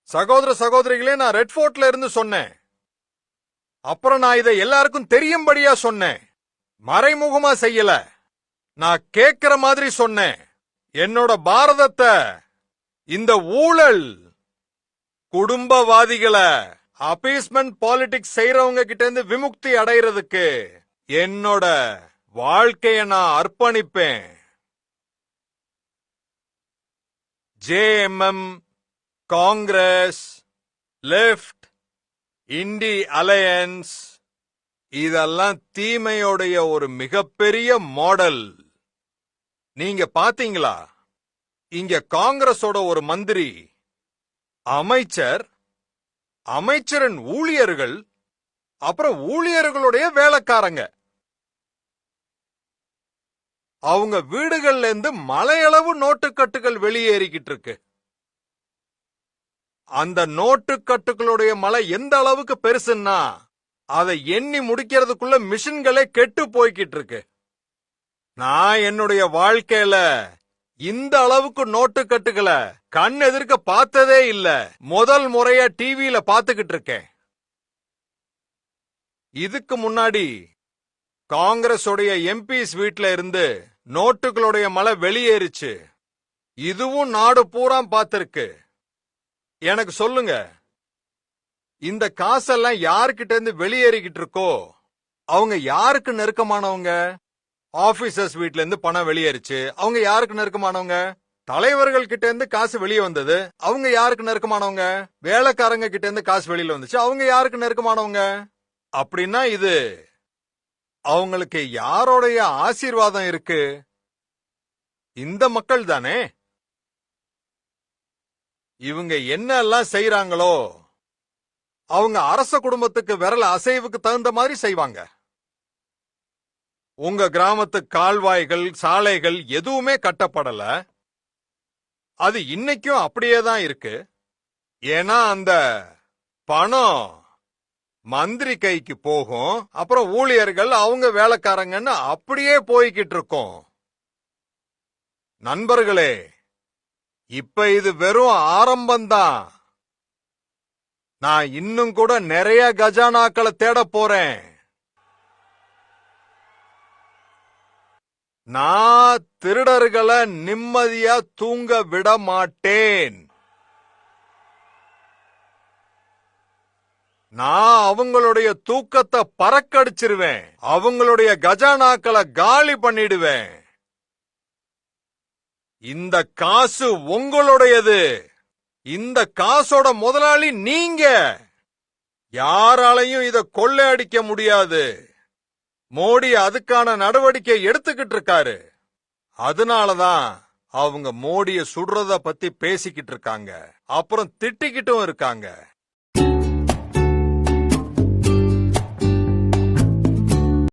சகோதர சகோதரிகளே, நான் ரெட் ஃபோர்ட்ல இருந்து சொன்னேன். அப்புறம் நான் இதை எல்லாருக்கும் தெரியும்படியா சொன்னேன். மறைமுகமா செய்யல. நான் கேக்குற மாதிரி சொன்னேன். என்னோட பாரதத்தை இந்த ஊழல் குடும்பவாதிகளை அப்பீஸ்மெண்ட் பாலிடிக்ஸ் செய்யறவங்க கிட்ட இருந்து விமுக்தி அடைகிறதுக்கு என்னோட வாழ்க்கைய நான் அர்ப்பணிப்பேன். JMM, Congress, left, INDI alliance இதெல்லாம் தீமையோடைய ஒரு மிகப்பெரிய மாடல். நீங்க பாத்தீங்களா? இங்க காங்கிரஸோட ஒரு மந்திரி, அமைச்சர், அமைச்சரின் ஊழியர்கள், அப்புறம் ஊழியர்களுடைய வேலைக்காரங்க, அவங்க வீடுகள்ல இருந்து மலையளவு நோட்டுக்கட்டுகள் வெளியேறிக்கிட்டு இருக்கு. அந்த நோட்டுக்கட்டுகளுடைய மலை எந்த அளவுக்கு பெருசுன்னா அதை எண்ணி முடிக்கிறதுக்குள்ள மிஷின்களே கெட்டு போய்கிட்டு இருக்கு. நான் என்னுடைய வாழ்க்கையில இந்த அளவுக்கு நோட்டுக்கட்டுகளை கண் எதிர்க்க பார்த்ததே இல்ல. முதல் முறையா டிவியில பாத்துக்கிட்டு இருக்கேன். இதுக்கு முன்னாடி காங்கிரஸோடைய எம்பிஸ் வீட்ல இருந்து நோட்டுகளுடைய மலை வெளியேறிச்சு. இதுவும் நாடு பூரா பார்த்திருக்கு. எனக்கு சொல்லுங்க, இந்த காசெல்லாம் யாருக்கிட்ட இருந்து வெளியேறிக்கிட்டு இருக்கோ அவங்க யாருக்கு நெருக்கமானவங்க? ஆபீசர்ஸ் வீட்ல இருந்து பணம் வெளியேறிச்சு, அவங்க யாருக்கு நெருக்கமானவங்க? தலைவர்கள் கிட்ட இருந்து காசு வெளியே வந்தது, அவங்க யாருக்கு நெருக்கமானவங்க? வேலைக்காரங்க கிட்ட இருந்து காசு வெளியில வந்துச்சு, அவங்க யாருக்கு நெருக்கமானவங்க? அப்படின்னா இது அவங்களுக்கு யாரோடைய ஆசீர்வாதம் இருக்கு? இந்த மக்கள் தானே. இவங்க என்ன எல்லாம் செய்யறாங்களோ அவங்க அரச குடும்பத்துக்கு விரல் அசைவுக்கு தகுந்த மாதிரி செய்வாங்க. உங்க கிராமத்து கால்வாய்கள், சாலைகள் எதுவுமே கட்டப்படல. அது இன்னைக்கும் அப்படியே தான் இருக்கு. ஏன்னா அந்த பணம் மந்திரி கைக்கு போகும், அப்புறம் ஊழியர்கள் அவங்க வேலைக்காரங்கன்னு அப்படியே போய்கிட்டு இருக்கும். நண்பர்களே, இப்ப இது வெறும் ஆரம்பம்தான். நான் இன்னும் கூட நிறைய கஜானாக்களை தேட போறேன். நான் திருடர்களை நிம்மதியா தூங்க விட மாட்டேன். நான் அவங்களுடைய தூக்கத்தை பறக்கடிச்சிருவேன். அவங்களுடைய கஜானாக்களை காலி பண்ணிடுவேன். இந்த காசு உங்களுடையது. இந்த காசோட முதலாளி நீங்க. யாராலையும் இத கொள்ளையடிக்க முடியாது. மோடி அதுக்கான நடவடிக்கை எடுத்துக்கிட்டு இருக்காரு. அதனாலதான் அவங்க மோடிய சுடுறத பத்தி பேசிக்கிட்டு இருக்காங்க, அப்புறம் திட்டிக்கிட்டும் இருக்காங்க.